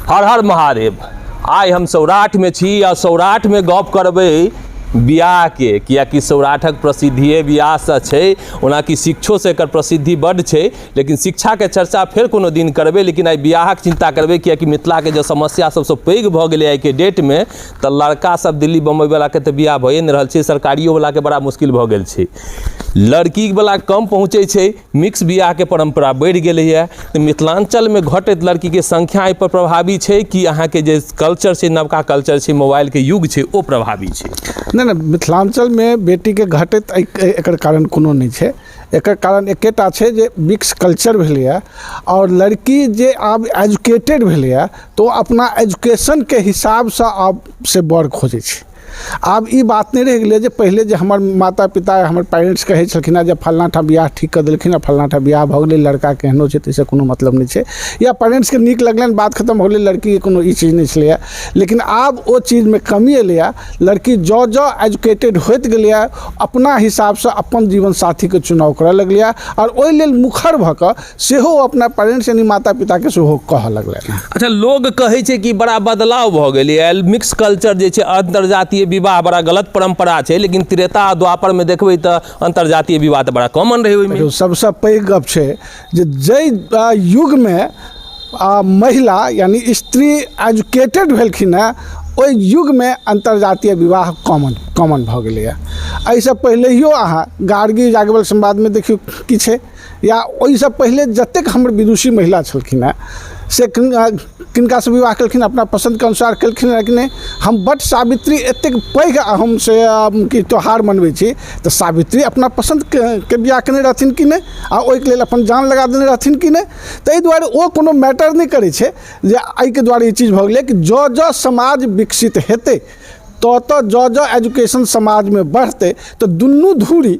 हर हर महादेव। आइ हम सौराठ में छी आ सौराठ में गप करबै बियाह के, कियाकि सौराठक प्रसिद्धिए बियाह से छै। ओना कि शिक्षो से एकर प्रसिद्धि बड्ड छै, लेकिन शिक्षा के चर्चा फेर कोनो दिन करबै। लेकिन आइ बियाहक चिंता करबै, कियाकि मिथिला के जो समस्या सबसे पैघ भऽ गेलै आइ के डेट में, तऽ लड़का सब दिल्ली बम्बई वाला के तऽ बियाह भए नहि रहल छै, सरकारियो वाला के बड़ा मुश्किल भऽ गेल छै। लड़की वाला कम पहुँचे छै, मिक्स बियाह के परंपरा बढ़ि गेलै है। तऽ मिथिलांचल में घटैत लड़की के संख्या एहि पर प्रभावी छै कि अहाँ के जे कल्चर छै, नवका कल्चर छै, मोबाइल के युग छै, ओ प्रभावी छै? नहीं मिथिलांचल में बेटी के घटैत एकर कारण कोनो नहीं छै। एकर कारण एकेटा छै जे मिक्स कल्चर भेलैया, और लड़की जे आब एजुकेटेड भेलैया तो अपना एजुकेशन के हिसाब से आब से बर खोजै छै। आब ई बात नहीं रह गई जे पहले जे हमर माता पिता हमर पेरेंट्स कहै छलखिन जे फलना ठा बियाह ठीक कर देलखिन, फलना ठा बियाह भऽ गेलै, लड़का केहनो छै ताहिसँ कोनो मतलब नहीं छै, या पेरेंट्स के नीक लगलनि, बात खत्म हो गेलै, लड़की के कोनो ई चीज नहीं छलैया। लेकिन आब ओ चीज में कमी एलैया। लड़की जँ एजुकेटेड होइत गेलैया, अपना हिसाब से अपन जीवन साथी के चुनाव करऽ लगलैया, और ओहि लेल मुखर भऽ कऽ सेहो अपना पेरेंट्स यानी माता पिता के सेहो कहऽ लगलनि। अच्छा, लोग कहै छै कि बड़ा बदलाव भऽ गेलै, मिक्स कल्चर जे छै, अंतरजातीय विवाह बड़ा गलत परंपरा छै, लेकिन त्रेता द्वापर में देखबै तऽ अंतरजातीय विवाह तऽ बड़ा कॉमन रहै। ओहिमे सबसे पैघ गप छै जे जाहि युग में महिला यानी स्त्री एजुकेटेड भेलखिन हैं, ओहि युग में अंतरजातीय विवाह कॉमन भऽ गेलैया। एहिसँ पहिलेहियो अहाँ गार्गी याज्ञवल संवाद में देखियौ की छै, या ओहिसँ पहिले जतेक हमर विदुषी महिला छलखिन हैं से किनका से विवाह केलखिन, अपना पसंद के अनुसार केलखिन है कि नहीं। हम बट सावित्री एतेक पैघ हम से कि त्यौहार मनबै छी, तऽ सावित्री अपना पसंद के बियाह केने रहथिन कि नहीं, आ ओहिके लेल अपन जान लगा देने रहथिन कि नहीं। ताहि दुआरे ओ कोनो मैटर नहीं करै छै जे एहिके दुआरे ई चीज भऽ गेलै कि जँ समाज विकसित हेतै तऽ जँ एजुकेशन समाज में बढ़तै तऽ दुनू धुरी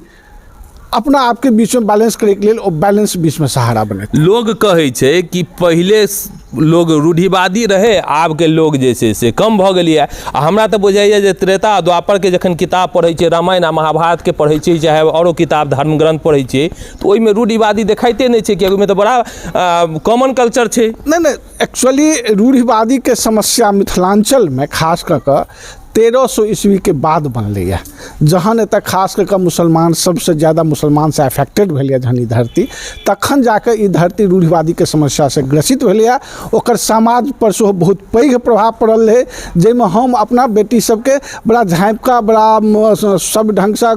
अपना आप के बीच में बैलेंस करे के लिए और बैलेंस बीच में सहारा बने। लोग कहे छै कि पहले लोग रूढ़िवादी रहे, आब के लोग जे छै से कम भऽ गेलिए। आ हमरा तऽ बुझाइए जे त्रेता द्वापर के जखन किताब पढ़ै छै, रामायण आ महाभारत के पढ़ै छै, चाहे औरो किताब धर्म ग्रंथ पढ़ै छै, तो ओहिमे रूढ़िवादी देखाइते नहीं छै, कि ओहिमे तऽ बड़ा कॉमन कल्चर छै। नहीं एक्चुअली रूढ़िवादी के समस्या मिथिलांचल में खास कऽ 1300 ईस्वी के बाद बनलै। जहन एतऽ खास कऽ मुसलमान सबसे ज़्यादा मुसलमान से अफेक्टेड भेलै जहन ई धरती, तखन जाके ई धरती रूढ़िवादी के समस्या से ग्रसित भेलै। ओकर समाज पर सेहो बहुत पैघ प्रभाव पड़ल है, जाहिमे हम अपना बेटी सबके बड़ा झाँपिका बड़ा सब ढंग से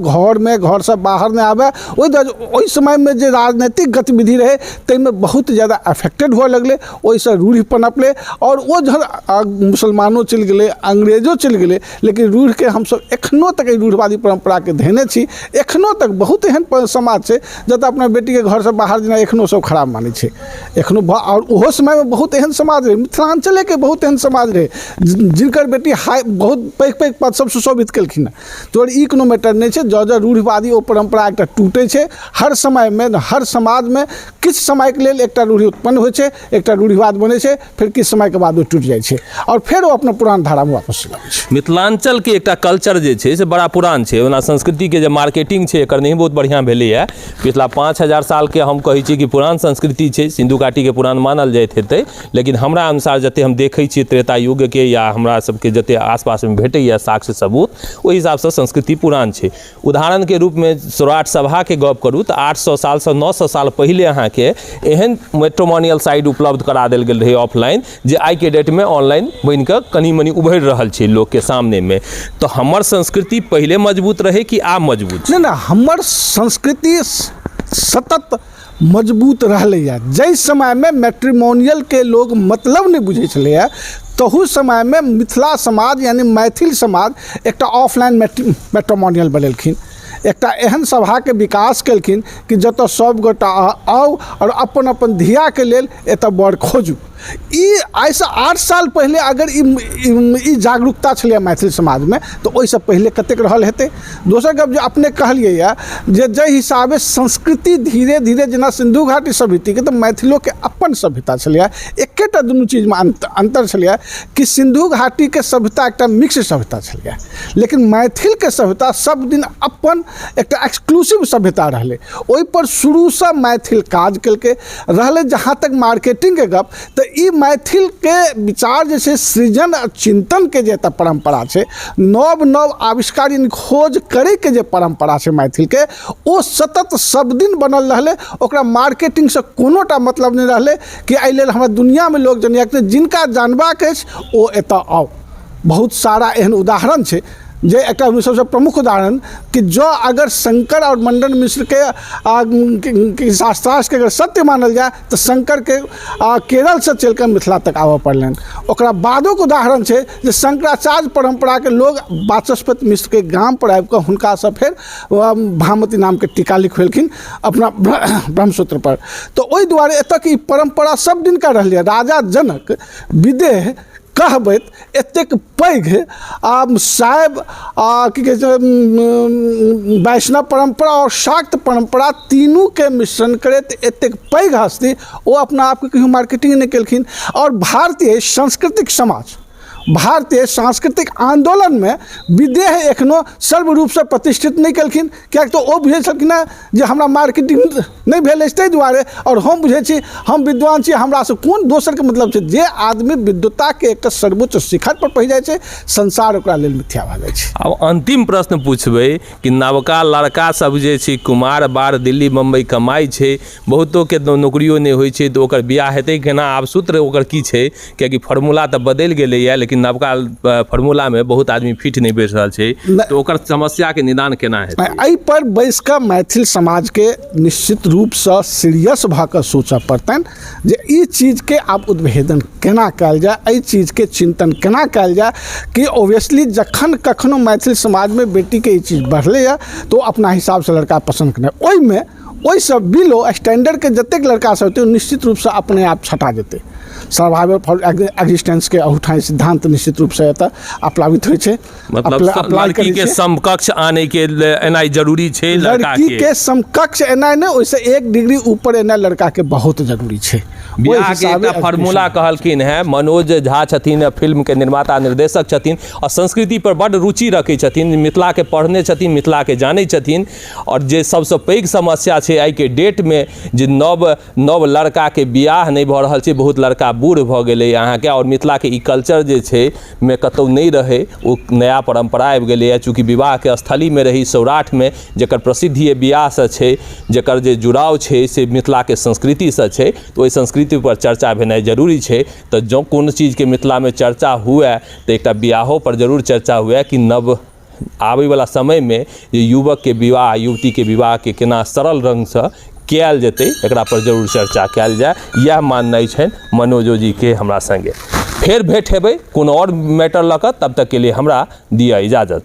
घर से बाहर नहीं आबे। ओहि समय में जे राजनीतिक गतिविधि रहे ताहिमे बहुत ज़्यादा अफेक्टेड हुए लगले, ओहिसँ रूढ़ि पनपले, और वो जहन मुसलमानो चलि गेलै, अंग्रेजो चलि गेलै, लेकिन रूढ़ के हम सब एखनो तक रूढ़वादी परंपरा के धेने छी। एखनो तक बहुत एहन समाज छै जतऽ अपना बेटी के घर से बाहर जेना एखनो सब खराब मानै छै एखनो। और ओहो समय में बहुत एहन समाज रहे, मिथिलांचले के बहुत एहन समाज रहे जिनकर बेटी बहुत पैघ पद सब सुशोभित केलखिन। तो ई कोनो मैटर नहीं छै। जँ रूढ़िवादी ओ परंपरा एकटा टूटे छै, हर समय में हर समाज में किछु समय के लेल एकटा रूढ़ि उत्पन्न होइ छै, एकटा रूढ़िवाद बने छै, फिर किछु समय के बाद वो टूट जाइ छै, और फिर वो अपना पुरान धारा में वापस चलि आबै छै। मिथिलांचल के एकटा कल्चर जे छै से बड़ा पुरान छै। ओना संस्कृति के जे मार्केटिंग छै एकर नहीं बहुत बढ़िया भेलै है। पिछला 5000 साल के हम कहै छी कि पुरान संस्कृति छै, सिंधु घाटी के पुरान मानल जाइत हेतै, लेकिन हमरा अनुसार जते हम देखै छी त्रेता युग के या हमरा सबके जते आसपास में भेटैया साक्ष्य सबूत, ओहि हिसाब से संस्कृति पुरान छै। उदाहरण के रूप में सौराठ सभा के गप करूँ तऽ 800 साल से 900 साल पहले अहाँ के एहन मैट्रिमोनियल साइट उपलब्ध करा देल गेल रहे ऑफलाइन, जे आई के डेट में ऑनलाइन बन के कनी मनी उभरि रहल छै लोग के सामने में। तो हमर संस्कृति पहले मजबूत रहे कि आब मजबूत? नहीं हमर संस्कृति सतत मजबूत रहलैया। जाहि समय में मैट्रिमोनियल के लोग मतलब नहीं बुझै छलैया, तहू समय में मिथिला समाज यानी मैथिल समाज एकटा ऑफलाइन मैट्रिमोनियल बनेलखिन, एकटा एहन सभा के विकास केलखिन कि जतऽ सब गोटा आउ और अपन अपन धिया के लेल एतऽ बर खोजू। ई आइसँ 8 साल पहले अगर ई जागरूकता छलै मैथिल समाज में, तो ओहिसँ पहले कतेक रहल हेतै। दोसर गप जे अपने कहलिए जे जाहि हिसाबे संस्कृति धीरे धीरे जेना सिंधु घाटी सभ्यता के, तो मैथिलों के अपन सभ्यता छलै, एक एकेटा दुनू चीजमे अंतर छलैए कि सिंधु घाटीके सभ्यता एकटा मिक्स सभ्यता छलैए, लेकिन मैथिलके सभ्यता सब दिन अपन एकटा एक्सक्लूसिव सभ्यता रहलै। ओहिपर शुरूसँ मैथिल काज केलकै रहलै। जहाँ तक मार्केटिंगके गप, तऽ ई मैथिलके विचार जे छै, सृजन आ चिन्तनके जे एतऽ परम्परा छै, नव नव आविष्कार यानी खोज करैके जे परम्परा छै मैथिलके, ओ सतत सब दिन बनल रहलै। ओकरा मार्केटिंगसँ कोनोटा मतलब नहीं रहलै कि एहि लेल हमरा दुनियामे लोक जनैए। जिनका जानबाक अछि ओ एतऽ आओ। बहुत सारा एहन उदाहरण छै, जे एक सबसे प्रमुख उदाहरण कि जो अगर शंकर और मंडन मिश्र के शास्त्रार्थ के अगर सत्य मानल जाए तो शंकर के केरल से चल कर मिथिला तक आबऽ पड़लन। ओकरा बादोक उदाहरण छै जे शंकराचार्य परंपरा के लोग वाचस्पति मिश्र के गाम पर आबि कऽ हुनका से फेर भामती नाम के टीका लिखवेलखिन अपना ब्रह्मसूत्र पर। तो ओहि दुआरे एतऽ की परंपरा सब दिन का रहलै। राजा जनक विदेह कहबैत एतेक पैघ शैव की कहै छै वैष्णव परंपरा और शाक्त परंपरा तीनू के मिश्रण करैत एतेक पैघ हस्ती ओ अपना आपके कहियो मार्केटिंग नहीं केलखिन। और भारतीय सांस्कृतिक समाज, भारतीय सांस्कृतिक आंदोलन में विदेह एखनो सर्व रूप से प्रतिष्ठित नहीं केलखिन। किएक तो ओ बुझै छलखिन जे हमरा मार्केटिंग नहीं भेल अछि ताहि दुआरे, और हम बुझै छी हम विद्वान छी, हमरा से कोन दोसर के मतलब छै। जे आदमी विद्वता के एक सर्वोच्च शिखर पर पहुँच जाइ छै, संसार ओकरा लेल मिथ्या भऽ जाइ छै। अब अंतिम प्रश्न पूछबै कि नवका लड़का सब जे छै कुमार बार दिल्ली बम्बई कमाई छै, बहुतो के नौकरियो नहीं होइ छै, तो ओकर बियाह हेतै केना? आब सूत्र ओकर की छै? किएकि फार्मूला तऽ बदलि गेलैए, लेकिन नवका फार्मूला में बहुत आदमी फिट नहीं बैठ रहल छै, तो ओकर समस्या के निदान केना हेतै? एहि पर बैस कऽ मैथिल समाज के निश्चित रूप से सीरियस भऽ कऽ सोचऽ पड़तनि जे ई चीज के आब उद्भेदन केना कयल जाय, एहि चीज के चिंतन केना कयल जाय। कि ऑब्वियसली जखन कखनो मैथिल समाज में बेटी के ई चीज बढ़लैए तो अपना हिसाब से लड़का पसंद करनाइ, ओहिमे ओहिसँ बिलो स्टैंडर्ड के जतेक लड़का सब होतै निश्चित रूप से अपने आप छटा जेतै। सर्वाइवल फॉर एग्जिस्टेंस के अहूठाई सिद्धांत निश्चित रूप से एतऽ अप्लावित होइ छै। मतलब लड़की के समकक्ष आने के एनाइ जरूरी छै, लड़की के समकक्ष एनाइ नहि, ओहिसे एक डिग्री ऊपर एनाइ लड़का के बहुत जरूरी छै। बियाह के एकटा फार्मूला कहलखिन है मनोज झा छथिन, फिल्म के निर्माता निर्देशक छथिन और संस्कृति पर बड्ड रुचि रखै छथिन, मिथिला के पढ़ने छथिन, मिथिला के जानै छथिन। और जे सबसे पैघ समस्या छै आइ के डेट में जे नव लड़का के बियाह नहीं भऽ रहल छै, बहुत लड़का बूढ़ भऽ गेलै अहाँके, और मिथिला के ई कल्चर जे छै में कतौ नहीं रहे, ओ नया परंपरा आबि गेलैए। चूँकि विवाह के स्थली में रही सौराठ में, जेकर प्रसिद्धि बियाह से छै, जेकर जे जुड़ाव छै से मिथिला के संस्कृति से छै, तो ओहि संस्कृति पर चर्चा भेनाइ जरूरी छै। तो जो कोनो चीज के मिथिला में चर्चा हुए तो एकटा बियाहो पर जरूर चर्चा हुए कि नव आबै वाला समय में युवक के विवाह, युवती के विवाह के केना सरल रंग से कयल जेतै, एकरा पर जरूर चर्चा कयल जाय। यह माननाइ छै मनोजो जी के हमरा संगे। फेर भेंट हेबै कोनो और मैटर लऽ कऽ, तब तक के लिए हमरा दिअ इजाजत।